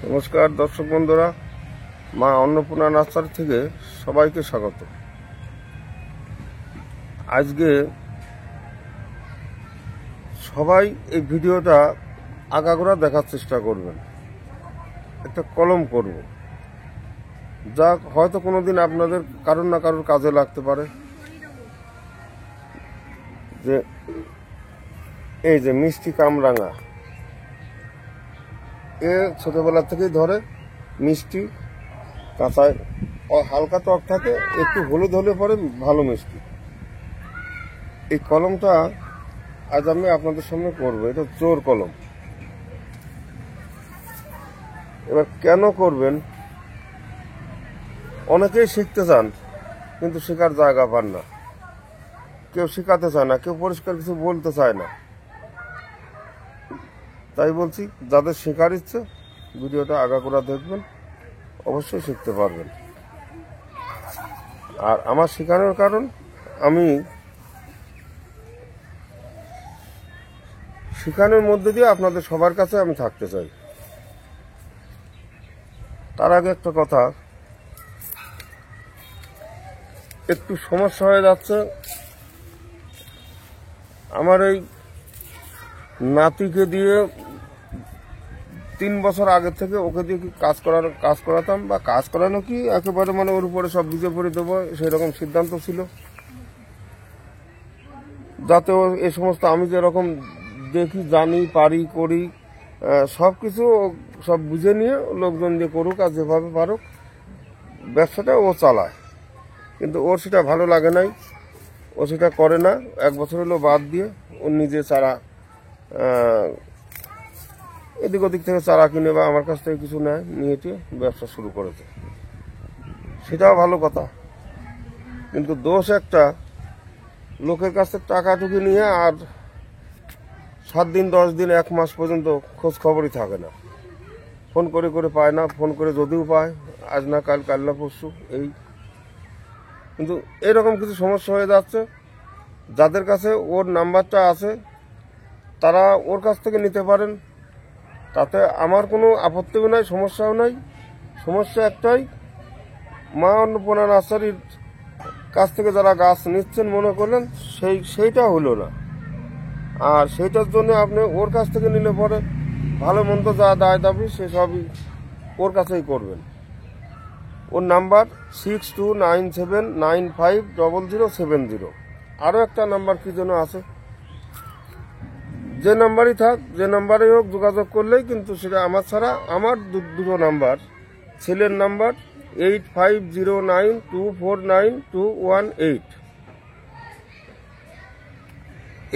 নমস্কার দর্শক বন্ধুরা, মা অন্নপূর্ণা নার্সারি থেকে সবাইকে স্বাগত। আজকে সবাই এই ভিডিওটা আগাগোড়া দেখার চেষ্টা করবেন। একটা কলম করব, যা হয়তো কোনোদিন আপনাদের কারোর না কারোর কাজে লাগতে পারে। যে এই যে মিষ্টি কামরাঙা, এ ছোটবেলা থেকেই ধরে মিষ্টি, কাঁচায় হালকা টক থাকে, একটু হলুদ হলে পরে ভালো মিষ্টি। এই কলমটা আজ আমি আপনাদের সামনে করবো। এটা জোর কলম। এবার কেন করবেন? অনেকেই শিখতে চান কিন্তু শেখার জায়গা পান না, কেউ শেখাতে চায় না, কেউ পরিষ্কার কিছু বলতে চায় না। তাই বলছি, যাদের শেখার ইচ্ছে ভিডিওটা আগাগোড়া দেখবেন, অবশ্যই শিখতে পারবেন। আর আমার শেখানোর কারণ, আমি শেখানোর মধ্যে দিয়ে আপনাদের সবার কাছে আমি থাকতে চাই। তার আগে একটা কথা, একটু সমস্যা হয়ে যাচ্ছে। আমার এই নাতিকে দিয়ে 3 বছর আগে থেকে ওকে দিয়ে কাজ করাতাম, বা কাজ করানো কি একেবারে মানে ওর উপরে সব বুঝে পড়ে দেবো, সেরকম সিদ্ধান্ত ছিল, যাতে ও এই সমস্ত আমি যেরকম দেখি, জানি, পারি, করি, সব কিছু সব বুঝে নিয়ে লোকজন দিয়ে করুক, আর যেভাবে পারুক ব্যবসাটা ও চালায়। কিন্তু ওর সেটা ভালো লাগে নাই, ও সেটা করে না। 1 বছর হলো বাদ দিয়ে ও নিজে চারা, এদিক ওদিক থেকে চারা কিনে বা আমার কাছ থেকে কিছু নেয়, নিয়ে ব্যবসা শুরু করেছে। সেটাও ভালো কথা, কিন্তু দোষ একটা, লোকের কাছ থেকে টাকা টুকি নিয়ে আর 7 দিন, 10 দিন, 1 মাস পর্যন্ত খোঁজ খবরই থাকে না। ফোন করে করে পায় না, ফোন করে যদিও পায় আজ না কাল, কাল না পরশু, এই। কিন্তু এরকম কিছু সমস্যা হয়ে যাচ্ছে। যাদের কাছে ওর নাম্বারটা আছে তারা ওর কাছ থেকে নিতে পারেন, তাতে আমার কোনো আপত্তিও নাই, সমস্যাও নাই। সমস্যা একটাই, মা অন্নপূর্ণা নার্সারির কাছ থেকে যারা গাছ নিচ্ছেন মনে করলেন সেইটা হলো না। আর সেইটার জন্য আপনি ওর কাছ থেকে নিলে পরে ভালো মন্দ যা দায় দাবি সেসবই ওর কাছেই করবেন। ওর নাম্বার 6297950070। আরও একটা নাম্বার কি যেন আছে, যে নাম্বারই থাক, যে নাম্বারেই হোক, যোগাযোগ করলেই কিন্তু সেটা আমার ছাড়া, আমার দুটো নাম্বার, ছেলের নাম্বার 8509249218।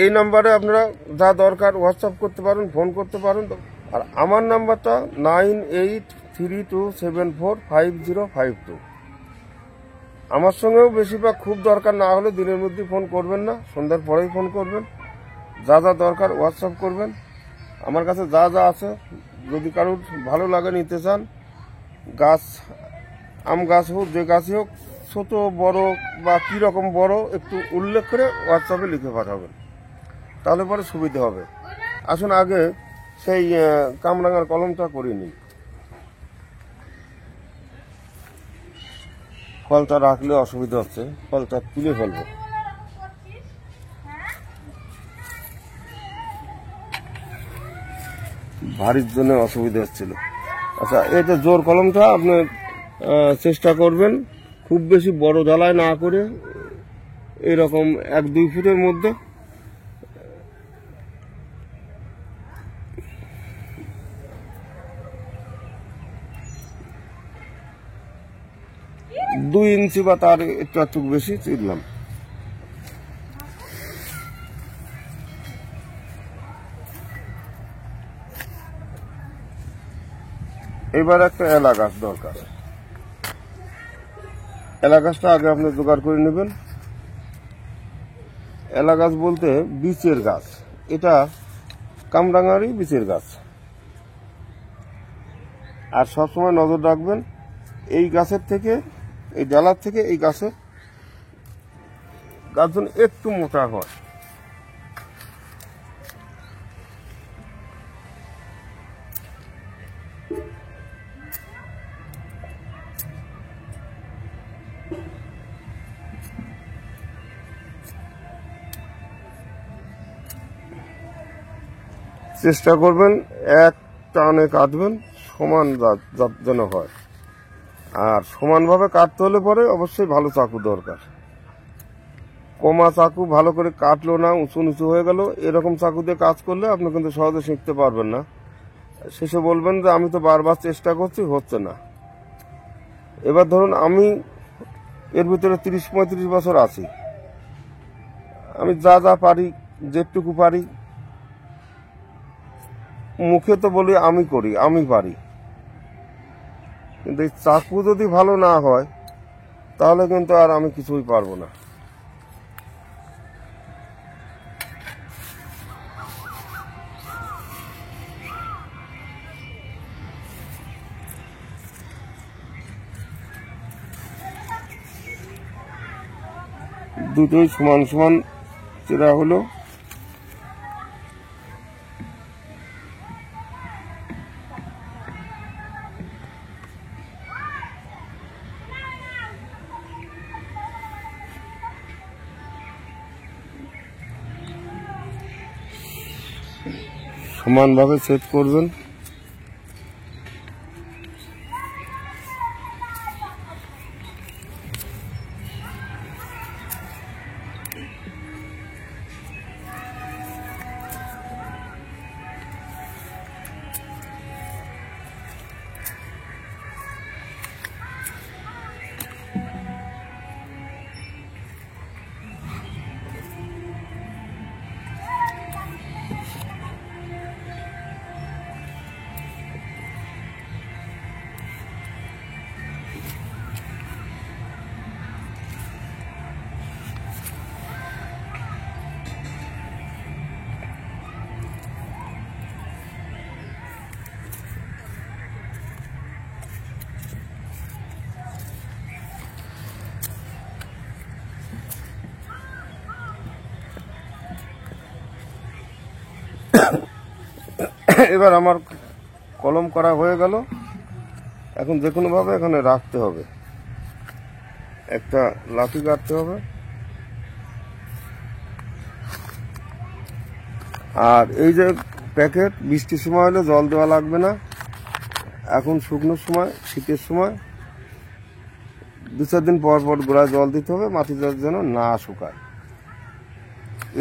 এই নাম্বারে আপনারা যা দরকার হোয়াটসঅ্যাপ করতে পারেন, ফোন করতে পারেন। আর আমার নাম্বারটা 9832745052। আমার সঙ্গেও বেশিরভাগ খুব দরকার না হলে দিনের মধ্যে ফোন করবেন না, সন্ধ্যার পরেই ফোন করবেন। যা যা দরকার হোয়াটসঅ্যাপ করবেন। আমার কাছে যা যা আছে, যদি কারোর ভালো লাগে নিতে চান, গাছ, আম গাছ হোক, যে গাছই হোক, ছোট বড় বা কীরকম বড়, একটু উল্লেখ করে হোয়াটসঅ্যাপে লিখে পাঠাবেন, তাহলে পরে সুবিধা হবে। আসুন আগে সেই কামরাঙার কলমটা করে নিই। ফলটা রাখলে অসুবিধা হচ্ছে, ফলটা তুলে ফেলবো। ভারীর জন্য অসুবিধা হচ্ছিল। আচ্ছা, এটা জোর কলমটা আপনি চেষ্টা করবেন খুব বেশি বড় জ্বালায় না করে, এরকম 1-2 ফুটের মধ্যে। দুই ইঞ্চি বা তার একটু বেশি চিরলাম। এবার একটা এলা গাছ দরকার। এলা গাছটা আগে আপনি জোগাড় করে নেবেন। এলা গাছ বলতে বীচের গাছ, এটা কামরাঙারই বীচের গাছ। আর সবসময় নজর রাখবেন, এই গাছের থেকে, এই ডালার থেকে এই গাছের গাছজন একটু মোটা হয়। চেষ্টা করবেন এক টানে কাটবেন, সমান যেন হয়। আর সমানভাবে কাটতে হলে পরে অবশ্যই ভালো চাকু দরকার। কমা চাকু ভালো করে কাটলো না, উঁচু নিচু হয়ে গেল, এরকম চাকু দিয়ে কাজ করলে আপনি কিন্তু সহজে শিখতে পারবেন না। শেষে বলবেন যে আমি তো বারবার চেষ্টা করছি, হচ্ছে না। এবার ধরুন আমি এর ভিতরে 30-35 বছর আছি, আমি যা যা পারি, যেটুকু পারি, মুখে তো বলি আমি করি, আমি পারি, কিন্তু এই চাকু যদি ভালো না হয় তাহলে কিন্তু আর আমি কিছুই পারবো না। দুটোই সমান সমান চেরা হলো। সমানভাবে সেট করবেন। এবার আমার কলম করা হয়ে গেল। এখন যে কোনো ভাবে এখানে রাখতে হবে, একটা লাঠি কাটতে হবে। আর এই যে প্যাকেট, বৃষ্টির সময় হলে জল দেওয়া লাগবে না। এখন শুকনোর সময়, শীতের সময় 2-4 দিন পর পর গোড়ায় জল দিতে হবে, মাটিটা যেন না শুকায়।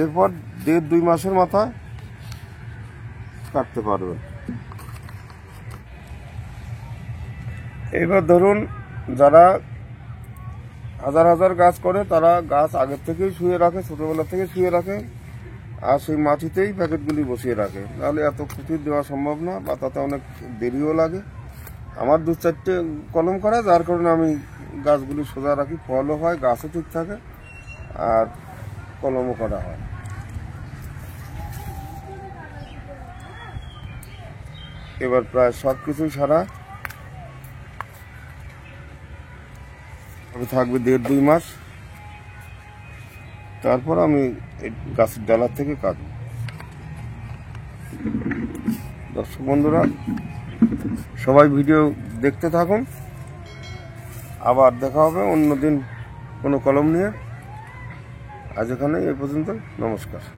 এরপর 1.5-2 মাসের মাথায় কাটতে পারবেন। এবার ধরুন যারা হাজার হাজার গাছ করে, তারা গাছ আগের থেকেই শুয়ে রাখে, ছোটবেলা থেকে শুয়ে রাখে, আর সেই মাটিতেই প্যাকেটগুলি বসিয়ে রাখে। তাহলে এত ক্ষতি দেওয়া সম্ভব না, বা তাতে অনেক দেরিও লাগে। আমার 2-4টে কলম করা, যার কারণে আমি গাছগুলি সোজা রাখি, ফলও হয়, গাছও ঠিক থাকে, আর কলমও করা হয়। এবার প্রায় সব কিছুই সারা, আমি থাকবে 1.5-2 মাস, তারপর আমি গাছের ডালার থেকে কাটব। দর্শক বন্ধুরা, সবাই ভিডিও দেখতে থাকুন। আবার দেখা হবে অন্যদিন কোনো কলম নিয়ে। আজ এখানে এই পর্যন্ত, নমস্কার।